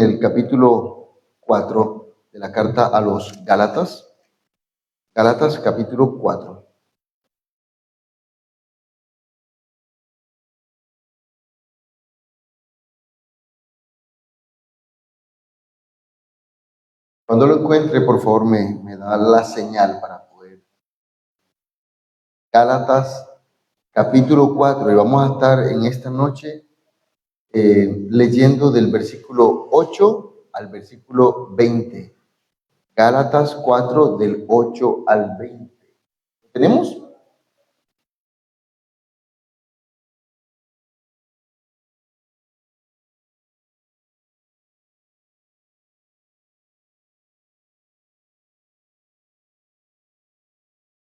el capítulo 4 de la carta a los Gálatas. Gálatas capítulo 4. Cuando lo encuentre, por favor, me da la señal para poder. Gálatas capítulo 4, y vamos a estar en esta noche leyendo del versículo 8 al versículo 20. Gálatas 4 del 8 al 20. ¿Tenemos?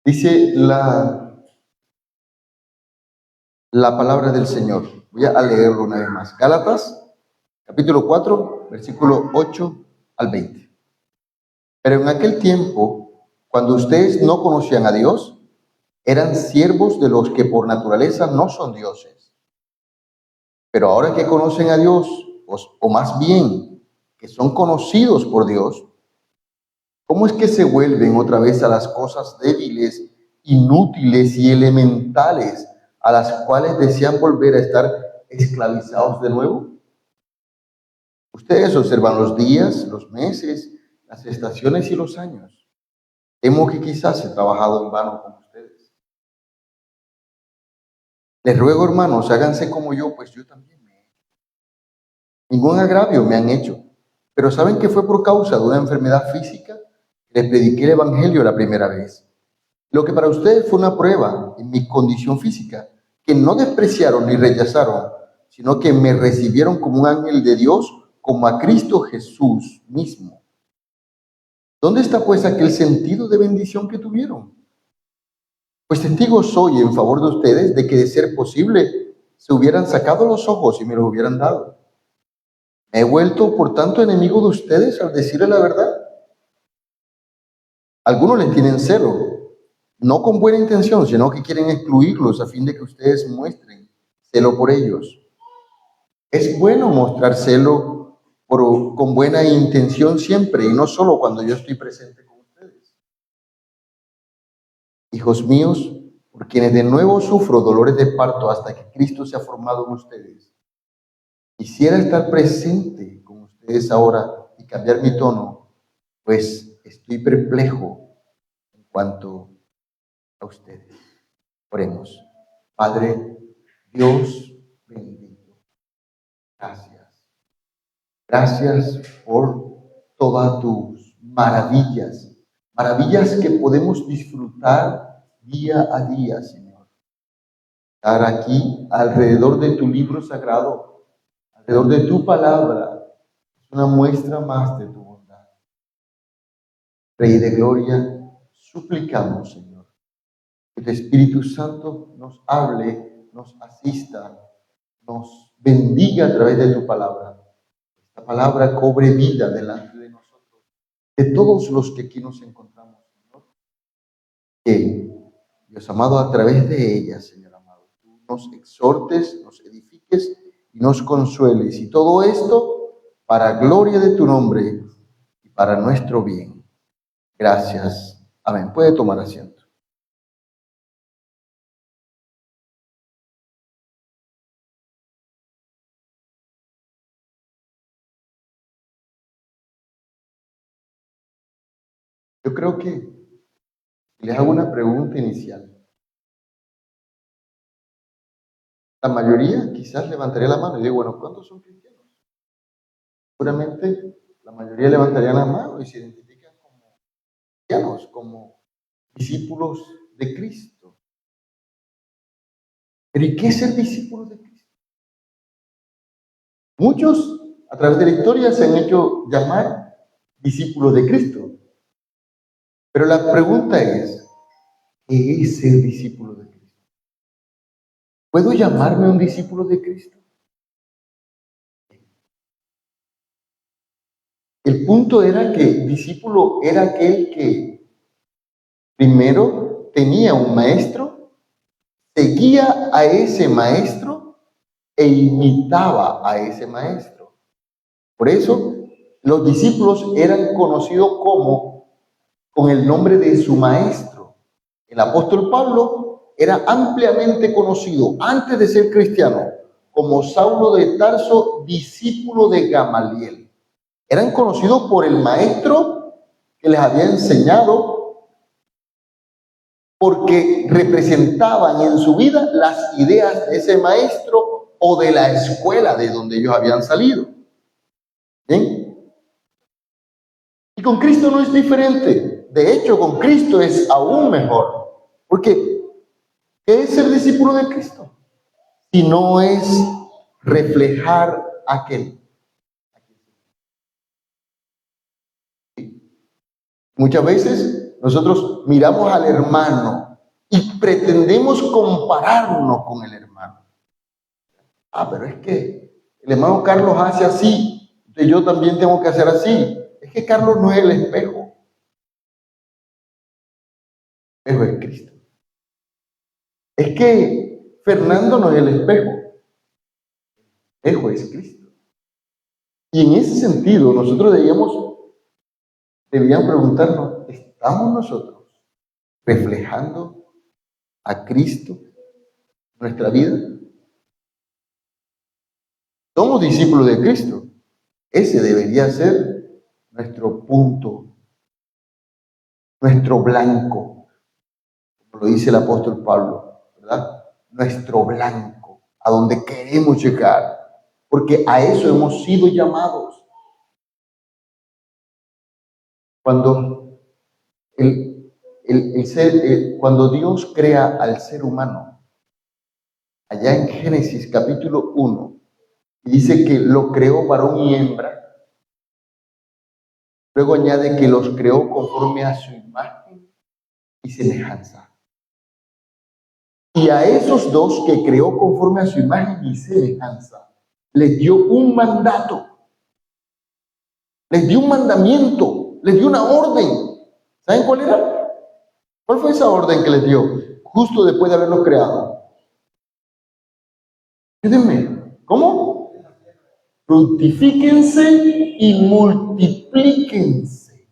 Dice la palabra del Señor. Voy a leerlo una vez más. Gálatas, capítulo 4, versículo 8 al 20. Pero en aquel tiempo, cuando ustedes no conocían a Dios, eran siervos de los que por naturaleza no son dioses. Pero ahora que conocen a Dios, o más bien que son conocidos por Dios, ¿cómo es que se vuelven otra vez a las cosas débiles, inútiles y elementales a las cuales desean volver a estar esclavizados de nuevo? Ustedes observan los días, los meses, las estaciones y los años. Temo que quizás he trabajado en vano con ustedes. Les ruego, hermanos, háganse como yo, pues yo también me he hecho. Ningún agravio me han hecho, pero ¿saben que fue por causa de una enfermedad física que les prediqué el evangelio la primera vez? Lo que para ustedes fue una prueba en mi condición física, que no despreciaron ni rechazaron, sino que me recibieron como un ángel de Dios, como a Cristo Jesús mismo. ¿Dónde está pues aquel sentido de bendición que tuvieron? Pues testigo soy en favor de ustedes de que, de ser posible, se hubieran sacado los ojos y me los hubieran dado. ¿Me he vuelto, por tanto, enemigo de ustedes al decirles la verdad? Algunos les tienen celo, no con buena intención, sino que quieren excluirlos a fin de que ustedes muestren celo por ellos. Es bueno mostrar celo con buena intención siempre, y no solo cuando yo estoy presente con ustedes. Hijos míos, por quienes de nuevo sufro dolores de parto hasta que Cristo se ha formado en ustedes, quisiera estar presente con ustedes ahora y cambiar mi tono, pues estoy perplejo en cuanto a ustedes. Oremos. Padre, Dios bendito, gracias. Gracias por todas tus maravillas, maravillas que podemos disfrutar día a día, Señor. Estar aquí alrededor de tu libro sagrado, alrededor de tu palabra, es una muestra más de tu bondad. Rey de gloria, suplicamos, Señor, que tu Espíritu Santo nos hable, nos asista, nos bendiga a través de tu palabra. Esta palabra cobre vida delante de nosotros, de todos los que aquí nos encontramos, Señor. Que, Dios amado, a través de ella, Señor amado, tú nos exhortes, nos edifiques y nos consueles. Y todo esto para gloria de tu nombre y para nuestro bien. Gracias. Amén. Puede tomar asiento. Yo creo que les hago una pregunta inicial. La mayoría quizás levantaría la mano y digo, bueno, ¿cuántos son cristianos? Seguramente la mayoría levantarían la mano y se identifican como cristianos, como discípulos de Cristo. Pero ¿y qué es ser discípulos de Cristo? Muchos a través de la historia se han hecho llamar discípulos de Cristo. Pero la pregunta es, ¿qué es ser discípulo de Cristo? ¿Puedo llamarme un discípulo de Cristo? El punto era que discípulo era aquel que primero tenía un maestro, seguía a ese maestro e imitaba a ese maestro. Por eso Los discípulos eran conocidos con el nombre de su maestro. El apóstol Pablo era ampliamente conocido antes de ser cristiano como Saulo de Tarso, discípulo de Gamaliel. Eran conocidos por el maestro que les había enseñado, porque representaban en su vida las ideas de ese maestro o de la escuela de donde ellos habían salido. ¿Bien? Y con Cristo no es diferente. De hecho, con Cristo es aún mejor. Porque, ¿qué es ser discípulo de Cristo? Si no es reflejar aquel. Muchas veces nosotros miramos al hermano y pretendemos compararnos con el hermano. Pero es que el hermano Carlos hace así, entonces yo también tengo que hacer así. Es que Carlos no es el espejo. El espejo es Cristo. Es que Fernando no es el espejo. El espejo es Cristo. Y en ese sentido, nosotros deberíamos preguntarnos, ¿estamos nosotros reflejando a Cristo en nuestra vida? Somos discípulos de Cristo. Ese debería ser nuestro punto, nuestro blanco, como lo dice el apóstol Pablo, ¿verdad? Nuestro blanco, a donde queremos llegar, porque a eso hemos sido llamados. Cuando cuando Dios crea al ser humano, allá en Génesis capítulo 1, dice que lo creó varón y hembra. Luego añade que los creó conforme a su imagen y semejanza. Y a esos dos que creó conforme a su imagen y semejanza, les dio un mandato, les dio un mandamiento, les dio una orden. ¿Saben cuál era? ¿Cuál fue esa orden que les dio justo después de haberlos creado? Ayúdenme, ¿cómo? Fructifíquense y multiplíquense.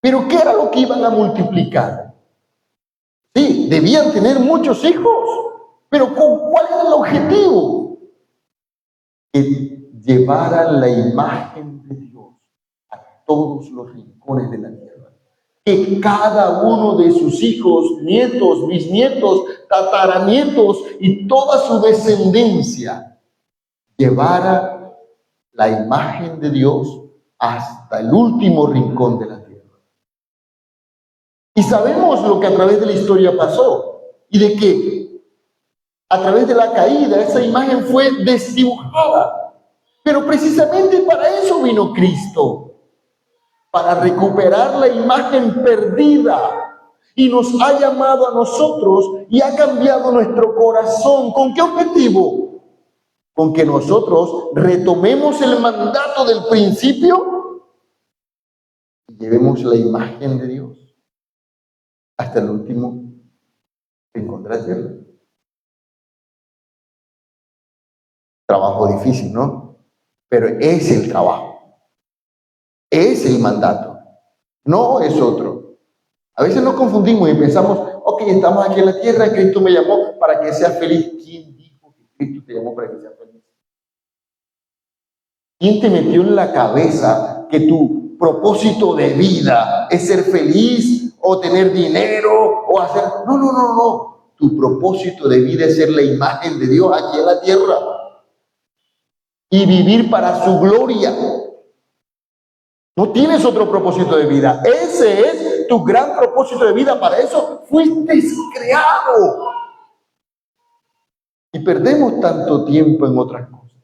¿Pero qué era lo que iban a multiplicar? Sí, debían tener muchos hijos, pero ¿cuál era el objetivo? Que llevaran la imagen de Dios a todos los rincones de la tierra. Que cada uno de sus hijos, nietos, bisnietos, tataranietos y toda su descendencia llevara la imagen de Dios hasta el último rincón de la tierra. Y sabemos lo que a través de la historia pasó, y de que a través de la caída esa imagen fue desdibujada. Pero precisamente para eso vino Cristo, para recuperar la imagen perdida, y nos ha llamado a nosotros y ha cambiado nuestro corazón. ¿Con qué objetivo? Con que nosotros retomemos el mandato del principio y llevemos la imagen de Dios hasta el último rincón de la tierra. Trabajo difícil, ¿no? Pero es el trabajo, es el mandato, no es otro. A veces nos confundimos y pensamos, ok, estamos aquí en la tierra, Cristo me llamó para que sea feliz. ¿Quién dijo que Cristo te llamó para que sea feliz? ¿Quién te metió en la cabeza que tu propósito de vida es ser feliz o tener dinero o hacer? No. Tu propósito de vida es ser la imagen de Dios aquí en la tierra y vivir para su gloria. No tienes otro propósito de vida. Ese es tu gran propósito de vida. Para eso fuiste creado. Y perdemos tanto tiempo en otras cosas.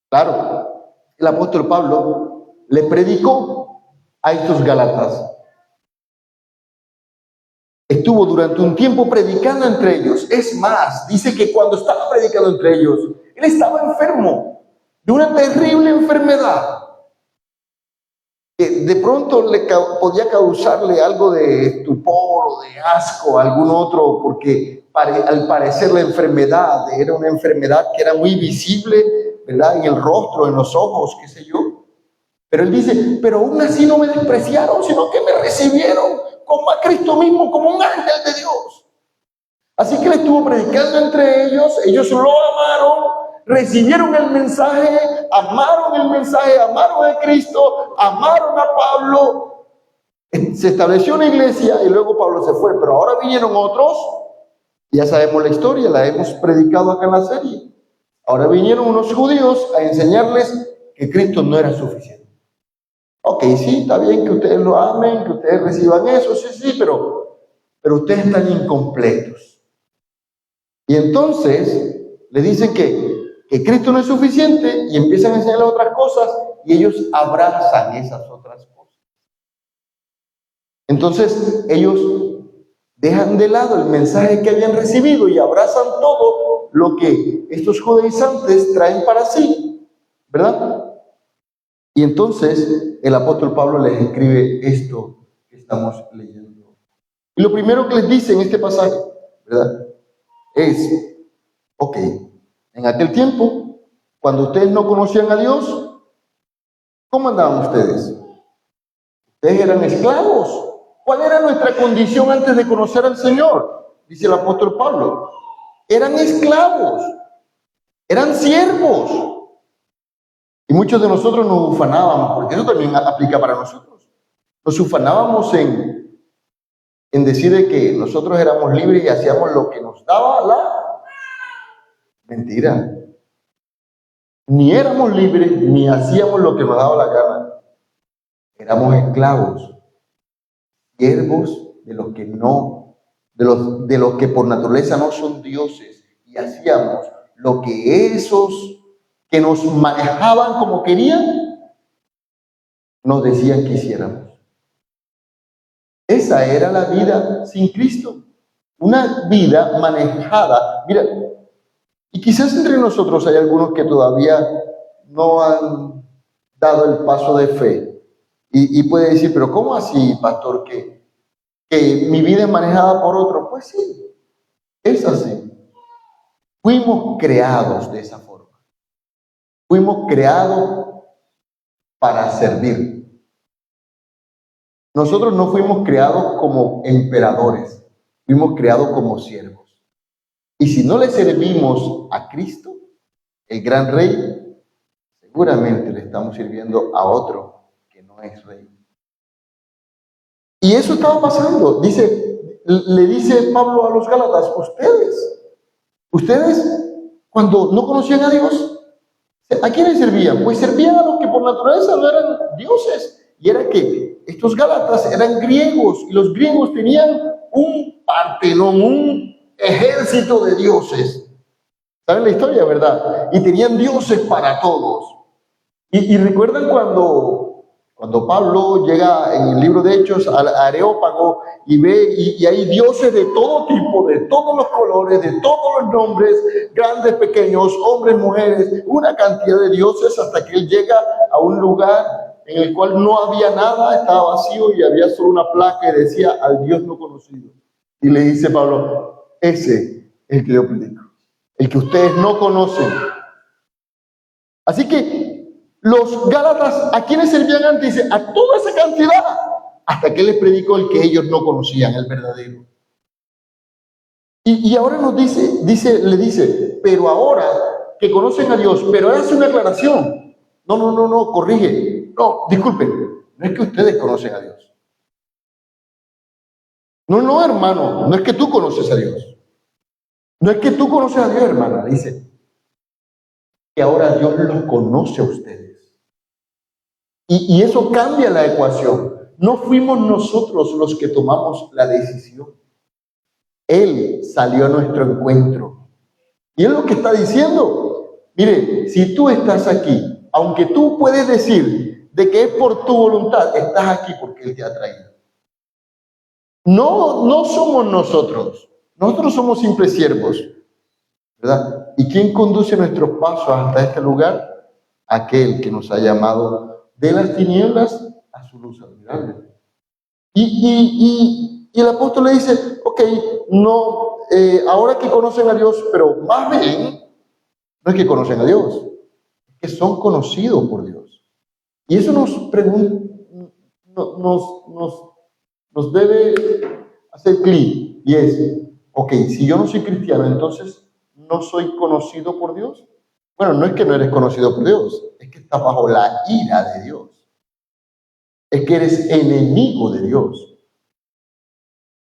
Claro, el apóstol Pablo le predicó a estos gálatas. Estuvo durante un tiempo predicando entre ellos. Es más, dice que cuando estaba predicando entre ellos, él estaba enfermo de una terrible enfermedad que de pronto podía causarle algo de estupor o de asco a algún otro, porque al parecer la enfermedad era una enfermedad que era muy visible, ¿verdad? En el rostro, en los ojos, qué sé yo. Pero él dice, pero aún así no me despreciaron, sino que me recibieron como a Cristo mismo, como un ángel de Dios. Así que él estuvo predicando entre ellos lo amaron, recibieron el mensaje, amaron a Cristo, amaron a Pablo. Se estableció una iglesia y luego Pablo se fue, pero ahora vinieron otros, ya sabemos la historia, la hemos predicado acá en la serie. Ahora vinieron unos judíos a enseñarles que Cristo no era suficiente. Ok, sí, está bien que ustedes lo amen, que ustedes reciban eso, sí, pero ustedes están incompletos. Y entonces le dicen que Cristo no es suficiente y empiezan a enseñarles otras cosas y ellos abrazan esas otras cosas. Entonces ellos dejan de lado el mensaje que habían recibido y abrazan todo lo que estos judaizantes traen para sí, ¿verdad? Y entonces el apóstol Pablo les escribe esto que estamos leyendo. Y lo primero que les dice en este pasaje, ¿verdad? Es, ok, en aquel tiempo, cuando ustedes no conocían a Dios, ¿cómo andaban ustedes? Ustedes eran esclavos. ¿Cuál era nuestra condición antes de conocer al Señor? Dice el apóstol Pablo. Eran esclavos, eran siervos. Y muchos de nosotros nos ufanábamos, porque eso también aplica para nosotros. Nos ufanábamos en decir de que nosotros éramos libres y hacíamos lo que nos daba la mentira. Ni éramos libres, ni hacíamos lo que nos daba la gana. Éramos esclavos, siervos de los que no, de los que por naturaleza no son dioses. Y hacíamos lo que esos que nos manejaban como querían, nos decían que hiciéramos. Esa era la vida sin Cristo. Una vida manejada. Mira, y quizás entre nosotros hay algunos que todavía no han dado el paso de fe. Y puede decir, pero ¿cómo así, pastor, que mi vida es manejada por otro? Pues sí, es así. Fuimos creados de esa forma. Fuimos creados para servir. Nosotros no fuimos creados como emperadores, fuimos creados como siervos. Y si no le servimos a Cristo, el gran rey, seguramente le estamos sirviendo a otro que no es rey. Y eso estaba pasando. Le dice Pablo a los Gálatas, ustedes cuando no conocían a Dios, ¿a quiénes servían? Pues servían a los que por naturaleza no eran dioses. Y era que estos Gálatas eran griegos y los griegos tenían un Partenón, un ejército de dioses. ¿Saben la historia, verdad? Y tenían dioses para todos. Y recuerdan cuando Pablo llega en el libro de Hechos al Areópago y ve y hay dioses de todo tipo, de todos los colores, de todos los nombres, grandes, pequeños, hombres, mujeres, una cantidad de dioses hasta que él llega a un lugar en el cual no había nada, estaba vacío y había solo una placa que decía al Dios no conocido. Y le dice Pablo, ese es el que yo predico, el que ustedes no conocen. Así que los Gálatas, ¿a quiénes servían antes? Dice, a toda esa cantidad, hasta que les predicó el que ellos no conocían, el verdadero. Y ahora nos le dice, pero ahora que conocen a Dios, pero hace una aclaración. No, corrige. No, disculpen, no es que ustedes conocen a Dios. No, hermano, no es que tú conoces a Dios. No es que tú conoces a Dios, hermana, dice. Que ahora Dios los conoce a ustedes. Y eso cambia la ecuación. No fuimos nosotros los que tomamos la decisión. Él salió a nuestro encuentro. Y es lo que está diciendo. Mire, si tú estás aquí, aunque tú puedes decir de que es por tu voluntad, estás aquí porque Él te ha traído. No somos nosotros. Nosotros somos simples siervos, ¿verdad? ¿Y quién conduce nuestros pasos hasta este lugar? Aquel que nos ha llamado de las tinieblas a su luz admirable. Y el apóstol le dice, ok, ahora que conocen a Dios, pero más bien, no es que conocen a Dios, que son conocidos por Dios. Y eso nos debe hacer clic, y es, ok, si yo no soy cristiano, entonces no soy conocido por Dios. Bueno, no es que no eres conocido por Dios, es que estás bajo la ira de Dios. Es que eres enemigo de Dios.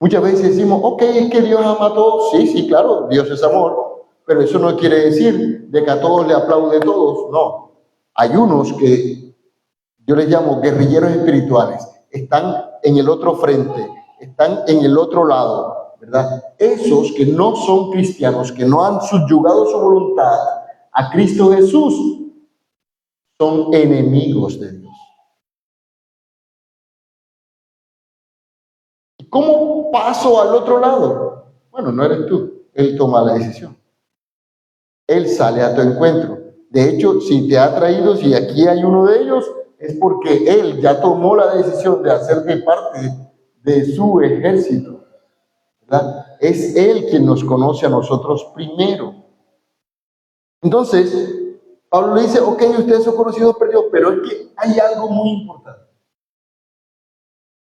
Muchas veces decimos, ok, es que Dios ama a todos. Sí, sí, claro, Dios es amor, pero eso no quiere decir de que a todos le aplaude todos. No, hay unos que yo les llamo guerrilleros espirituales, están en el otro frente, están en el otro lado, ¿verdad? Esos que no son cristianos, que no han subyugado su voluntad a Cristo Jesús, son enemigos de Dios. ¿Y cómo paso al otro lado? Bueno, no eres tú, Él toma la decisión. Él sale a tu encuentro. De hecho, si te ha traído, si aquí hay uno de ellos, es porque Él ya tomó la decisión de hacerte parte de su ejército, ¿verdad? Es Él quien nos conoce a nosotros primero. Entonces, Pablo le dice, ok, ustedes son conocidos por Dios, pero es que hay algo muy importante.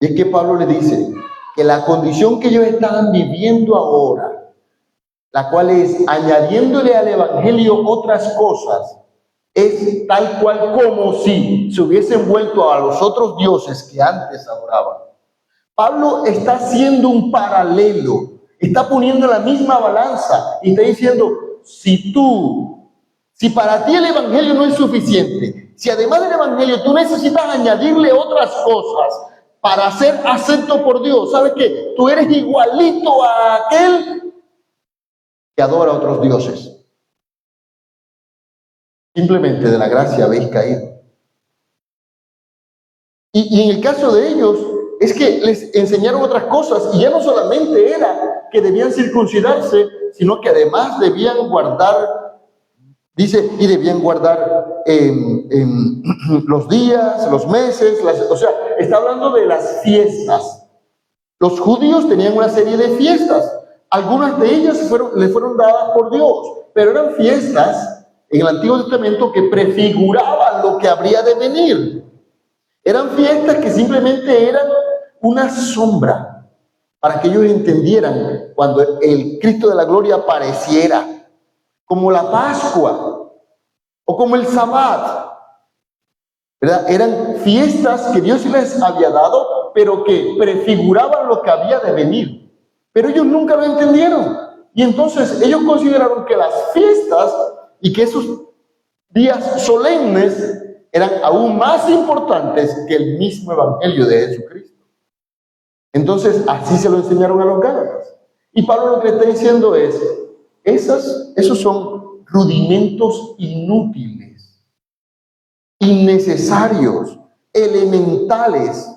Y es que Pablo le dice que la condición que ellos estaban viviendo ahora, la cual es añadiéndole al evangelio otras cosas, es tal cual como si se hubiesen vuelto a los otros dioses que antes adoraban. Pablo está haciendo un paralelo, está poniendo la misma balanza y está diciendo, si para ti el evangelio no es suficiente, si además del evangelio tú necesitas añadirle otras cosas para ser acepto por Dios, ¿sabes qué? Tú eres igualito a aquel que adora a otros dioses. Simplemente de la gracia habéis caído. Y en el caso de ellos, es que les enseñaron otras cosas, y ya no solamente era que debían circuncidarse, sino que además debían guardar, dice, y debían guardar los días, los meses, o sea, está hablando de las fiestas. Los judíos tenían una serie de fiestas, algunas de ellas les fueron dadas por Dios, pero eran fiestas en el Antiguo Testamento que prefiguraban lo que habría de venir. Eran fiestas que simplemente eran una sombra para que ellos entendieran cuando el Cristo de la gloria apareciera, como la Pascua o como el Sabbat, ¿verdad? Eran fiestas que Dios les había dado, pero que prefiguraban lo que había de venir. Pero ellos nunca lo entendieron. Y entonces ellos consideraron que las fiestas y que esos días solemnes eran aún más importantes que el mismo evangelio de Jesucristo. Entonces, así se lo enseñaron a los gálatas. Y Pablo lo que está diciendo es, esos son rudimentos inútiles, innecesarios, elementales,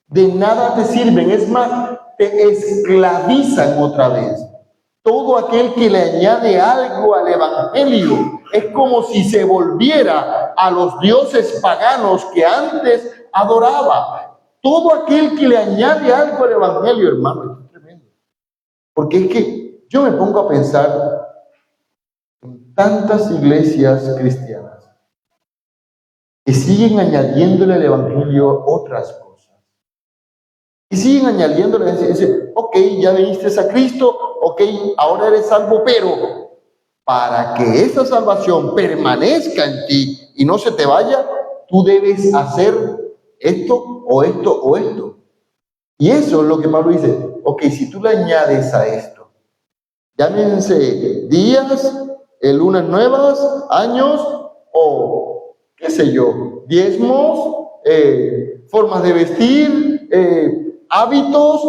de nada te sirven, es más, te esclavizan otra vez. Todo aquel que le añade algo al evangelio es como si se volviera a los dioses paganos que antes adoraba. Todo aquel que le añade algo al evangelio, hermano, esto es tremendo. Porque es que yo me pongo a pensar en tantas iglesias cristianas que siguen añadiéndole al evangelio otras cosas. Y siguen añadiéndole, dicen, ok, ya viniste a Cristo, ok, ahora eres salvo, pero para que esa salvación permanezca en ti y no se te vaya, tú debes hacer esto o esto o esto. Y eso es lo que Pablo dice, ok, si tú le añades a esto, llámense días, lunas nuevas, años o qué sé yo, diezmos, formas de vestir, hábitos,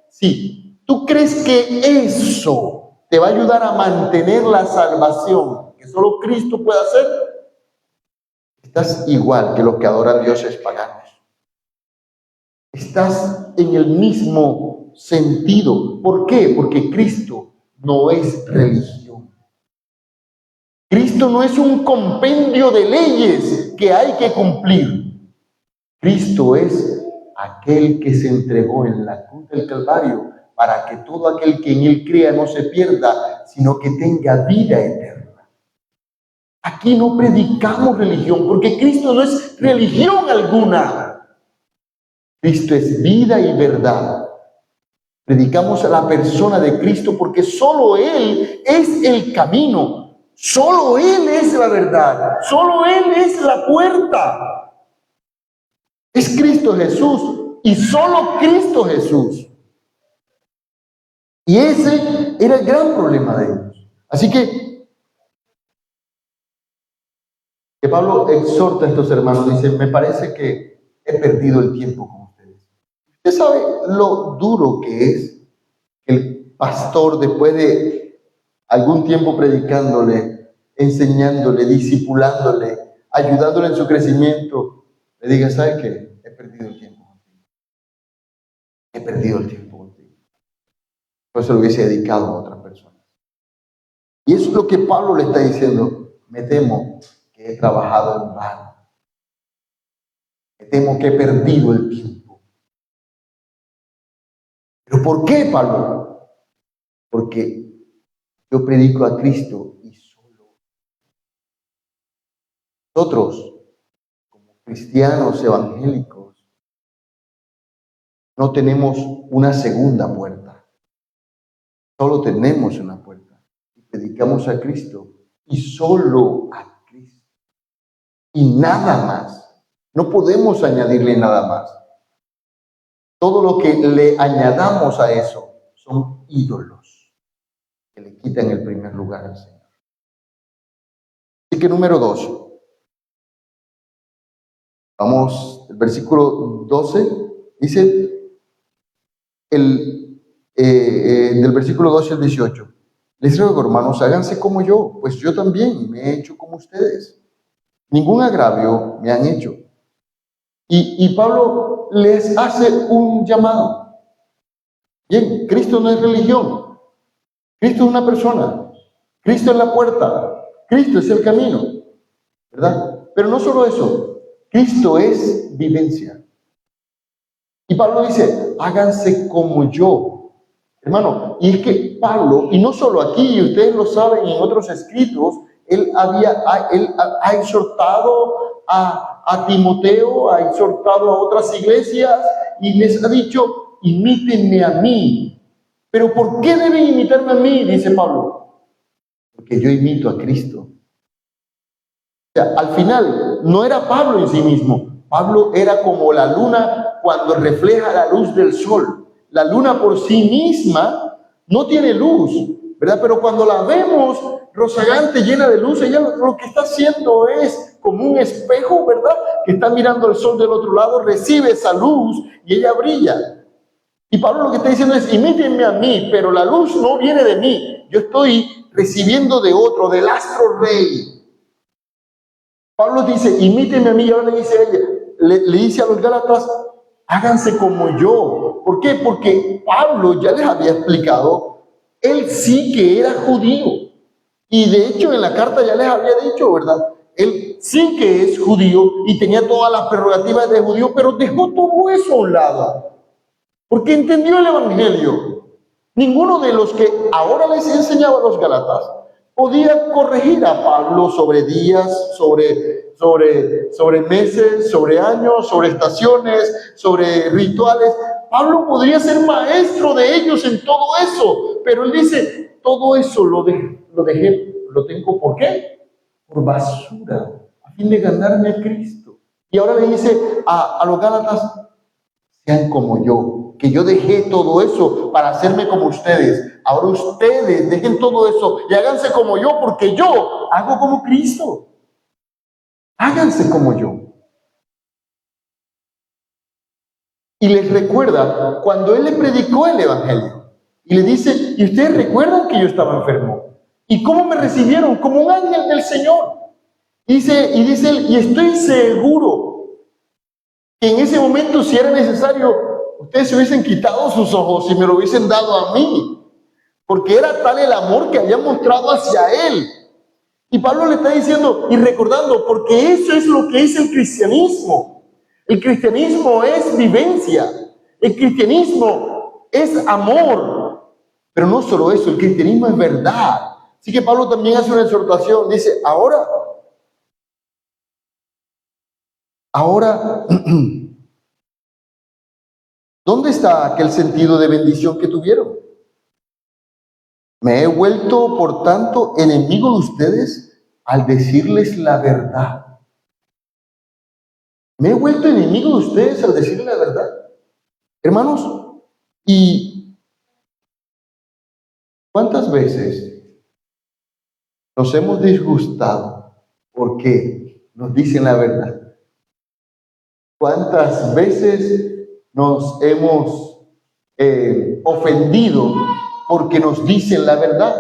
sí. ¿Tú crees que eso te va a ayudar a mantener la salvación que solo Cristo puede hacer? Estás igual que los que adoran dioses paganos. Estás en el mismo sentido. ¿Por qué? Porque Cristo no es religión. Cristo no es un compendio de leyes que hay que cumplir. Cristo es aquel que se entregó en la cruz del Calvario para que todo aquel que en él crea no se pierda, sino que tenga vida eterna. Aquí no predicamos religión, porque Cristo no es religión alguna. Cristo es vida y verdad. Predicamos a la persona de Cristo porque solo Él es el camino, solo Él es la verdad, solo Él es la puerta. Es Cristo Jesús y solo Cristo Jesús. Y ese era el gran problema de ellos. Así que Pablo exhorta a estos hermanos, dice, me parece que he perdido el tiempo con ustedes. Usted sabe lo duro que es que el pastor, después de algún tiempo predicándole, enseñándole, discipulándole, ayudándole en su crecimiento, le diga, ¿sabe qué? He perdido el tiempo contigo. He perdido el tiempo contigo. Por eso lo hubiese dedicado a otras personas. Y eso es lo que Pablo le está diciendo. Me temo que he trabajado en vano. Me temo que he perdido el tiempo. ¿Pero por qué, Pablo? Porque yo predico a Cristo y solo. Nosotros, como cristianos evangélicos, no tenemos una segunda puerta. Solo tenemos una puerta. Y predicamos a Cristo y solo a Cristo. Y nada más. No podemos añadirle nada más. Todo lo que le añadamos a eso son ídolos que le quitan el primer lugar al Señor. Así que número 2. Vamos, el versículo 12 dice, del versículo 12 al 18. Les ruego, hermanos, háganse como yo, pues yo también me he hecho como ustedes. Ningún agravio me han hecho. Y Pablo les hace un llamado. Bien, Cristo no es religión. Cristo es una persona. Cristo es la puerta. Cristo es el camino. ¿Verdad? Pero no solo eso. Cristo es vivencia. Y Pablo dice, háganse como yo. Hermano, y es que Pablo, y no solo aquí, ustedes lo saben en otros escritos, él ha exhortado a Timoteo, ha exhortado a otras iglesias y les ha dicho, imítenme a mí. ¿Pero por qué deben imitarme a mí? Dice Pablo. Porque yo imito a Cristo. O sea, al final, no era Pablo en sí mismo. Pablo era como la luna cuando refleja la luz del sol. La luna por sí misma no tiene luz, ¿verdad? Pero cuando la vemos rozagante, llena de luz, ella lo que está haciendo es como un espejo, ¿verdad? Que está mirando el sol del otro lado, recibe esa luz y ella brilla. Y Pablo lo que está diciendo es, imítenme a mí, pero la luz no viene de mí. Yo estoy recibiendo de otro, del astro rey. Pablo dice, imítenme a mí, y ahora le dice a ella, le dice a los Gálatas, háganse como yo. ¿Por qué? Porque Pablo ya les había explicado, él sí que era judío. Y de hecho en la carta ya les había dicho, ¿verdad? Él sí que es judío y tenía todas las prerrogativas de judío, pero dejó todo eso a un lado. Porque entendió el evangelio. Ninguno de los que ahora les enseñaba a los Gálatas podía corregir a Pablo sobre días, sobre meses, sobre años, sobre estaciones, sobre rituales. Pablo podría ser maestro de ellos en todo eso, pero él dice, todo eso lo tengo, ¿por qué? Por basura, a fin de ganarme a Cristo. Y ahora le dice a los Gálatas, sean como yo, que yo dejé todo eso para hacerme como ustedes. Ahora ustedes dejen todo eso y háganse como yo, porque yo hago como Cristo. Háganse como yo. Y les recuerda cuando él le predicó el evangelio y le dice, y ustedes recuerdan que yo estaba enfermo y cómo me recibieron como un ángel del Señor. Y dice él, y estoy seguro que en ese momento, si era necesario, ustedes se hubiesen quitado sus ojos y me lo hubiesen dado a mí, porque era tal el amor que habían mostrado hacia él. Y Pablo le está diciendo y recordando, porque eso es lo que es el cristianismo. El cristianismo es vivencia, el cristianismo es amor, pero no solo eso, el cristianismo es verdad. Así que Pablo también hace una exhortación, dice, ahora Ahora, ¿dónde está aquel sentido de bendición que tuvieron? Me he vuelto, por tanto, enemigo de ustedes al decirles la verdad. Me he vuelto enemigo de ustedes al decirles la verdad. Hermanos, ¿y cuántas veces nos hemos disgustado porque nos dicen la verdad? ¿Cuántas veces nos hemos ofendido porque nos dicen la verdad?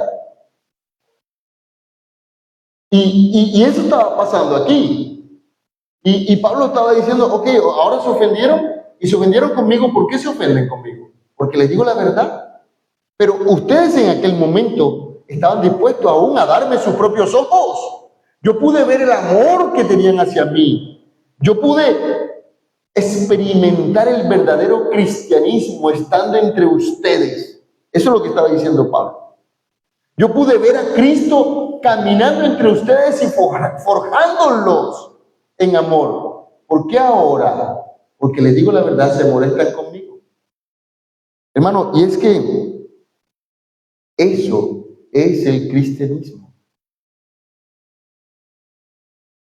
Y eso estaba pasando aquí. Y Pablo estaba diciendo, ok, ahora se ofendieron y se ofendieron conmigo. ¿Por qué se ofenden conmigo? Porque les digo la verdad. Pero ustedes en aquel momento estaban dispuestos aún a darme sus propios ojos. Yo pude ver el amor que tenían hacia mí. Yo pude experimentar el verdadero cristianismo estando entre ustedes. Eso es lo que estaba diciendo Pablo. Yo pude ver a Cristo caminando entre ustedes y forjándolos en amor. ¿Por qué ahora? Porque les digo la verdad, se molestan conmigo. Hermano, y es que eso es el cristianismo.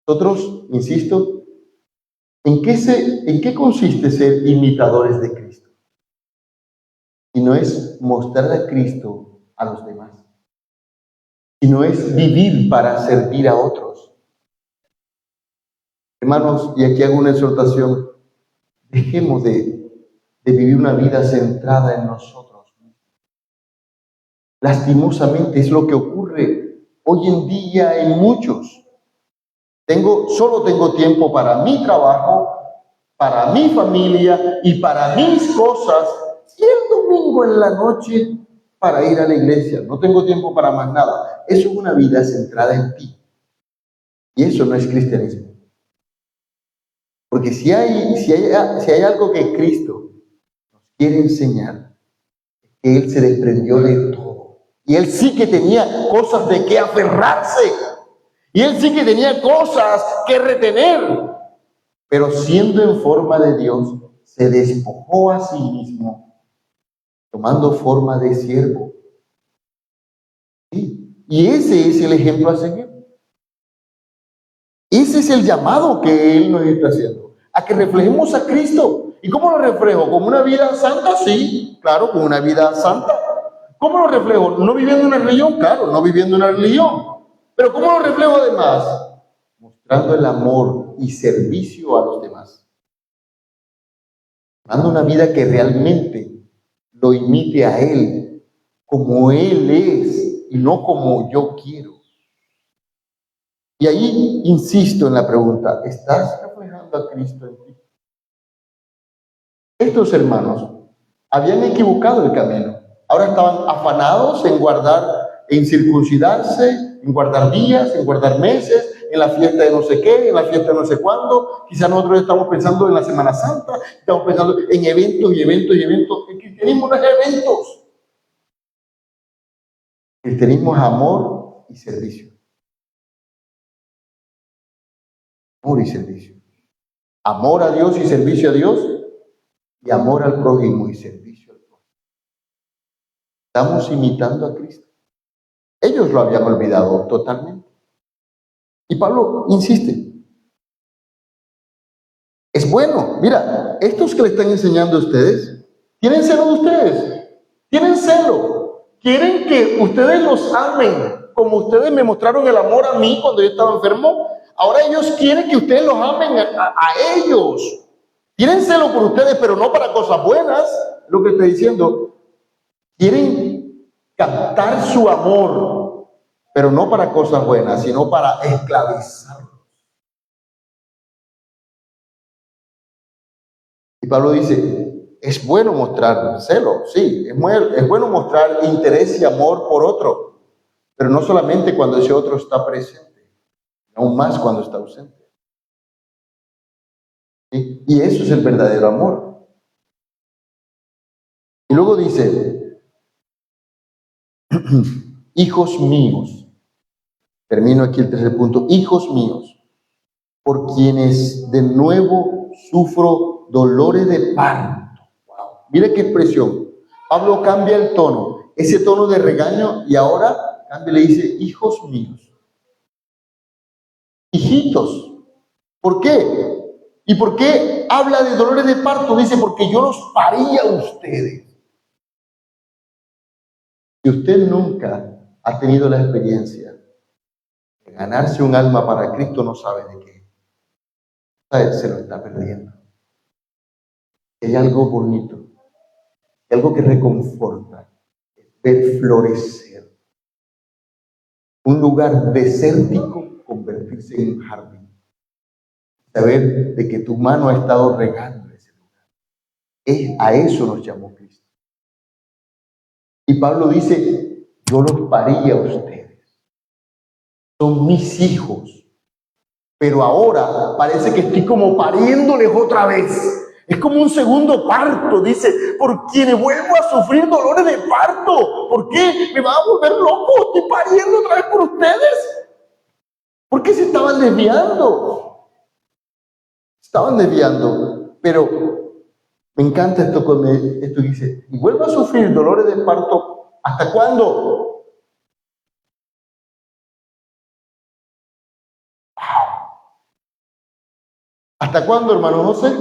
Nosotros, insisto, ¿en qué consiste ser imitadores de Cristo? Y no es mostrar a Cristo a los demás, sino es vivir para servir a otros. Hermanos, y aquí hago una exhortación, dejemos de vivir una vida centrada en nosotros. Lastimosamente es lo que ocurre hoy en día en muchos. Solo tengo tiempo para mi trabajo, para mi familia y para mis cosas, y el domingo en la noche para ir a la iglesia. No tengo tiempo para más nada. Eso es una vida centrada en ti. Y eso no es cristianismo. Porque si hay algo que Cristo nos quiere enseñar, que Él se desprendió de todo. Y Él sí que tenía cosas de qué aferrarse. Y Él sí que tenía cosas que retener. Pero siendo en forma de Dios, se despojó a sí mismo, tomando forma de siervo. ¿Sí? Y ese es el ejemplo a seguir. Ese es el llamado que Él nos está haciendo, a que reflejemos a Cristo. ¿Y cómo lo reflejo? ¿Con una vida santa? Sí, claro, con una vida santa. ¿Cómo lo reflejo? ¿No viviendo una religión? Claro, no viviendo una religión. Pero ¿cómo lo reflejo además? Mostrando el amor y servicio a los demás. Dando una vida que realmente lo imite a Él, como Él es y no como yo quiero. Y ahí insisto en la pregunta, ¿estás reflejando a Cristo en ti? Estos hermanos habían equivocado el camino. Ahora estaban afanados en en circuncidarse, en guardar días, en guardar meses, en la fiesta de no sé qué, en la fiesta de no sé cuándo. Quizás nosotros estamos pensando en la Semana Santa, estamos pensando en eventos y eventos y eventos. El cristianismo no es eventos. El cristianismo es amor y servicio. Amor y servicio. Amor a Dios y servicio a Dios, y amor al prójimo y servicio al prójimo. Estamos imitando a Cristo. Ellos lo habían olvidado totalmente. Y Pablo insiste. Es bueno. Mira, estos que le están enseñando a ustedes, tienen celo de ustedes. Tienen celo. Quieren que ustedes los amen, como ustedes me mostraron el amor a mí cuando yo estaba enfermo. Ahora ellos quieren que ustedes los amen a ellos. Tienen celo por ustedes, pero no para cosas buenas. Lo que estoy diciendo. Quieren captar su amor, pero no para cosas buenas, sino para esclavizarlos. Y Pablo dice, es bueno mostrar celo, sí, es bueno mostrar interés y amor por otro, pero no solamente cuando ese otro está presente, aún más cuando está ausente. ¿Sí? Y eso es el verdadero amor. Y luego dice, hijos míos, termino aquí el tercer punto, hijos míos, por quienes de nuevo sufro dolores de parto. Wow. Mire qué expresión. Pablo cambia el tono, ese tono de regaño, y ahora cambia y le dice, hijos míos, hijitos. ¿Por qué? ¿Y por qué habla de dolores de parto? Dice, porque yo los parí a ustedes. Si usted nunca ha tenido la experiencia de ganarse un alma para Cristo, no sabe de qué. Se lo está perdiendo. Hay algo bonito, algo que reconforta, ver florecer. Un lugar desértico convertirse en un jardín. Saber de que tu mano ha estado regando ese lugar. A eso nos llamó Cristo. Y Pablo dice, yo los parí a ustedes. Son mis hijos. Pero ahora parece que estoy como pariéndoles otra vez. Es como un segundo parto, dice, por quienes vuelvo a sufrir dolores de parto. ¿Por qué? Me va a volver loco, estoy pariendo otra vez por ustedes. ¿Por qué se estaban desviando? Estaban desviando, pero me encanta esto dice, y vuelvo a sufrir dolores de parto, ¿hasta cuándo? ¿Hasta cuándo, hermano José?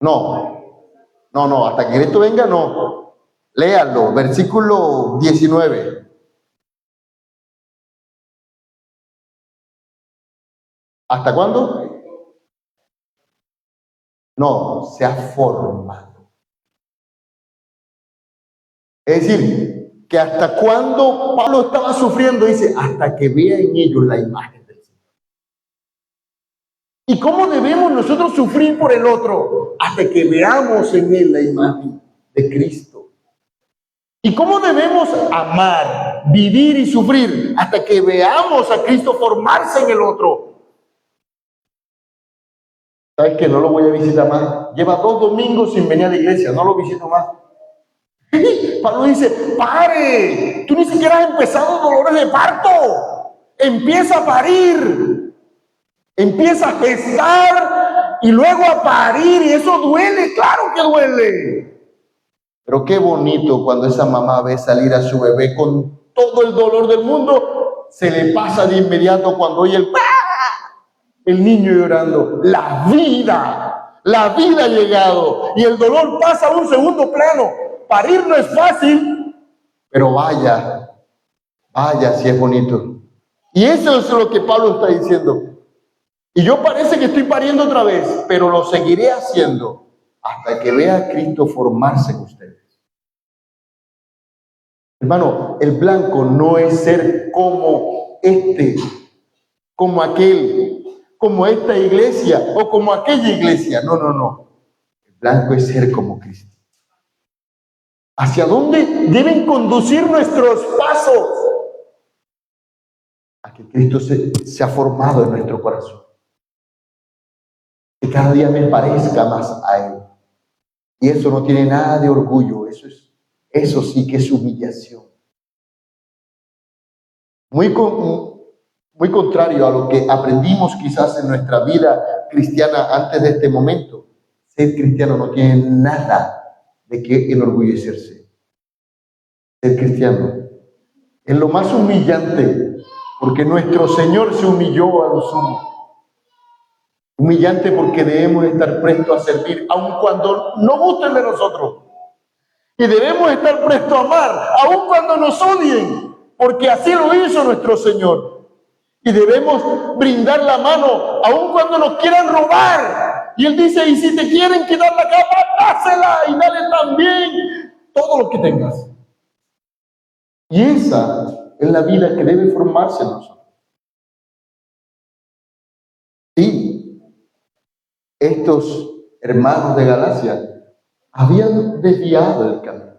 No, hasta que Cristo venga, no. Léalo, versículo 19. ¿Hasta cuándo? No, se ha formado. Es decir, que hasta cuándo Pablo estaba sufriendo, dice, hasta que vea en ellos la imagen del Señor. ¿Y cómo debemos nosotros sufrir por el otro? Hasta que veamos en él la imagen de Cristo. ¿Y cómo debemos amar, vivir y sufrir? Hasta que veamos a Cristo formarse en el otro. ¿Sabes que no lo voy a visitar más? Lleva 2 domingos sin venir a la iglesia, no lo visito más. Pablo dice, pare, tú ni siquiera has empezado dolores de parto. Empieza a parir, empieza a gestar y luego a parir, y eso duele, claro que duele. Pero qué bonito cuando esa mamá ve salir a su bebé con todo el dolor del mundo, se le pasa de inmediato cuando oye el niño llorando. La vida ha llegado y el dolor pasa a un segundo plano. Parir no es fácil, pero vaya si es bonito. Y eso es lo que Pablo está diciendo. Y yo parece que estoy pariendo otra vez, pero lo seguiré haciendo hasta que vea a Cristo formarse en ustedes. Hermano, el blanco no es ser como como aquel, como esta iglesia o como aquella iglesia. No. El blanco es ser como Cristo. ¿Hacia dónde deben conducir nuestros pasos? A que Cristo se ha formado en nuestro corazón. Que cada día me parezca más a Él. Y eso no tiene nada de orgullo, eso sí que es humillación. Muy contrario a lo que aprendimos quizás en nuestra vida cristiana antes de este momento. Ser cristiano no tiene nada de qué enorgullecerse. Ser cristiano es lo más humillante, porque nuestro Señor se humilló a lo sumo. Humillante porque debemos estar prestos a servir, aun cuando no gusten de nosotros. Y debemos estar prestos a amar, aun cuando nos odien, porque así lo hizo nuestro Señor. Y debemos brindar la mano, aun cuando nos quieran robar. Y Él dice, y si te quieren quitar la capa, dásela y dale también todo lo que tengas. Y esa es la vida que debe formarse en nosotros. Sí, estos hermanos de Galacia habían desviado el camino.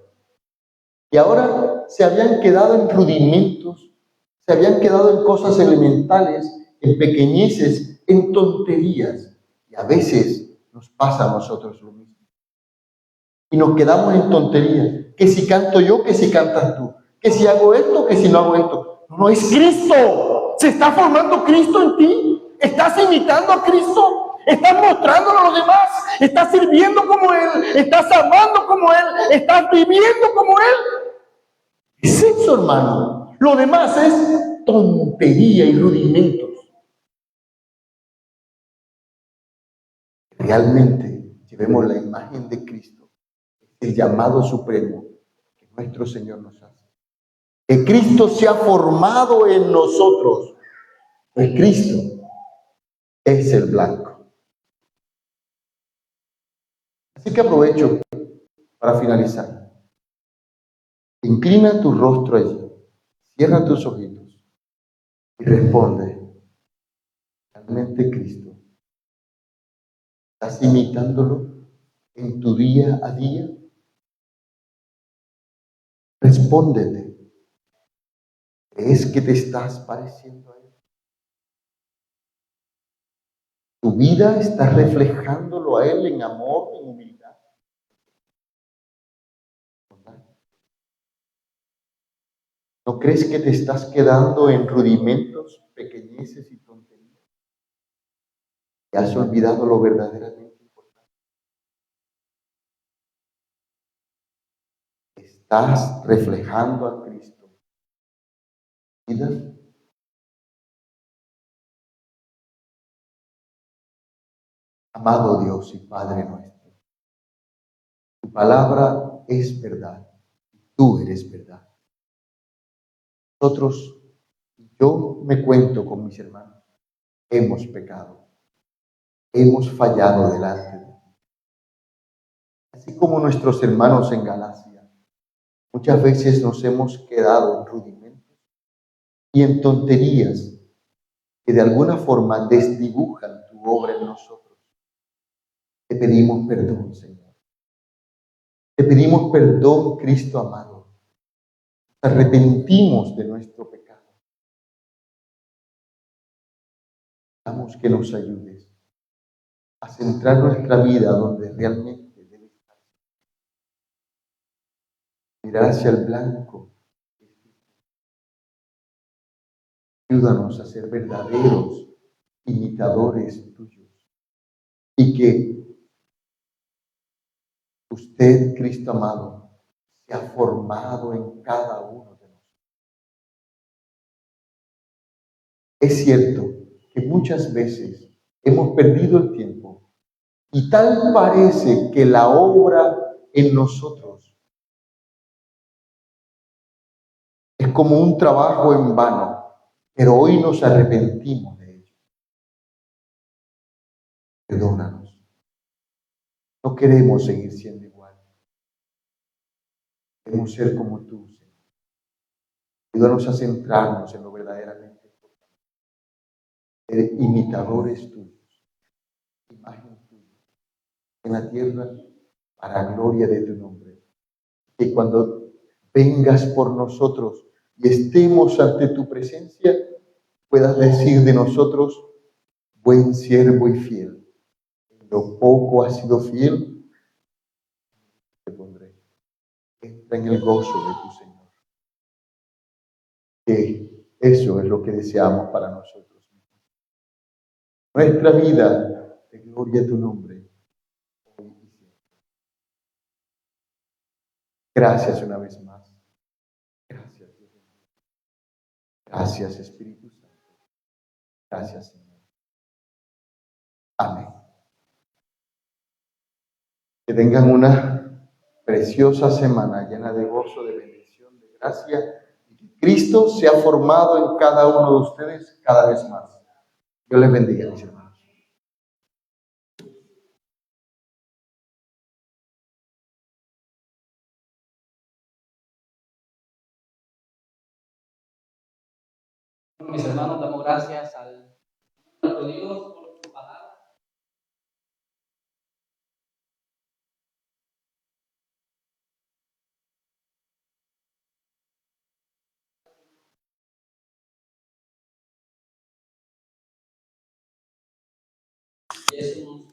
Y ahora se habían quedado en rudimentos, se habían quedado en cosas elementales, en pequeñeces, en tonterías. Y a veces nos pasa a nosotros lo mismo. Y nos quedamos en tonterías. Que si canto yo, que si cantas tú. Que si hago esto, que si no hago esto. No es Cristo. Se está formando Cristo en ti. Estás imitando a Cristo. Estás mostrándolo a los demás. Estás sirviendo como Él. Estás amando como Él. Estás viviendo como Él. Es eso, hermano. Lo demás es tontería y rudimentos. Realmente llevemos la imagen de Cristo, el llamado supremo que nuestro Señor nos hace. Que Cristo se ha formado en nosotros. El Cristo es el blanco. Así que aprovecho para finalizar. Inclina tu rostro allí, cierra tus ojitos y responde. ¿Realmente Cristo? ¿Estás imitándolo en tu día a día? Respóndete. ¿Crees que te estás pareciendo a Él? ¿Tu vida está reflejándolo a Él en amor, en humildad? ¿No crees que te estás quedando en rudimentos, pequeñeces y tonterías? ¿Te has olvidado lo verdaderamente importante? ¿Estás reflejando a Cristo? ¿Vida? Amado Dios y Padre nuestro, tu palabra es verdad, tú eres verdad. Nosotros, yo me cuento con mis hermanos, hemos pecado, hemos fallado delante de ti. Así como nuestros hermanos en Galacia, muchas veces nos hemos quedado en rudimentos y en tonterías que de alguna forma desdibujan tu obra en nosotros. Te pedimos perdón, Señor. Te pedimos perdón, Cristo amado. Nos arrepentimos de nuestro pecado. Damos que nos ayudes a centrar nuestra vida donde realmente debe estar. Mirar hacia el blanco. Ayúdanos a ser verdaderos imitadores tuyos. Y que usted, Cristo amado, se ha formado en cada uno de nosotros. Es cierto que muchas veces hemos perdido el tiempo y tal parece que la obra en nosotros es como un trabajo en vano, pero hoy nos arrepentimos de ello. Perdónanos. No queremos seguir siendo igual. Queremos ser como tú, Señor. Ayúdanos a centrarnos en lo verdaderamente importante. Ser imitadores tuyos, imagen tuya, en la tierra para gloria de tu nombre. Que cuando vengas por nosotros y estemos ante tu presencia, puedas decir de nosotros, buen siervo y fiel. En lo poco has sido fiel, te pondré. Entra en el gozo de tu Señor. Que eso es lo que deseamos para nosotros. Nuestra vida, de gloria a tu nombre. Hoy y siempre. Gracias una vez más. Gracias, Dios mío. Gracias, Espíritu Santo. Gracias, Señor. Amén. Que tengan una preciosa semana llena de gozo, de bendición, de gracia. Y que Cristo se ha formado en cada uno de ustedes cada vez más. Dios les bendiga, mis hermanos. Mis hermanos, damos gracias al Dios por su palabra. Y es un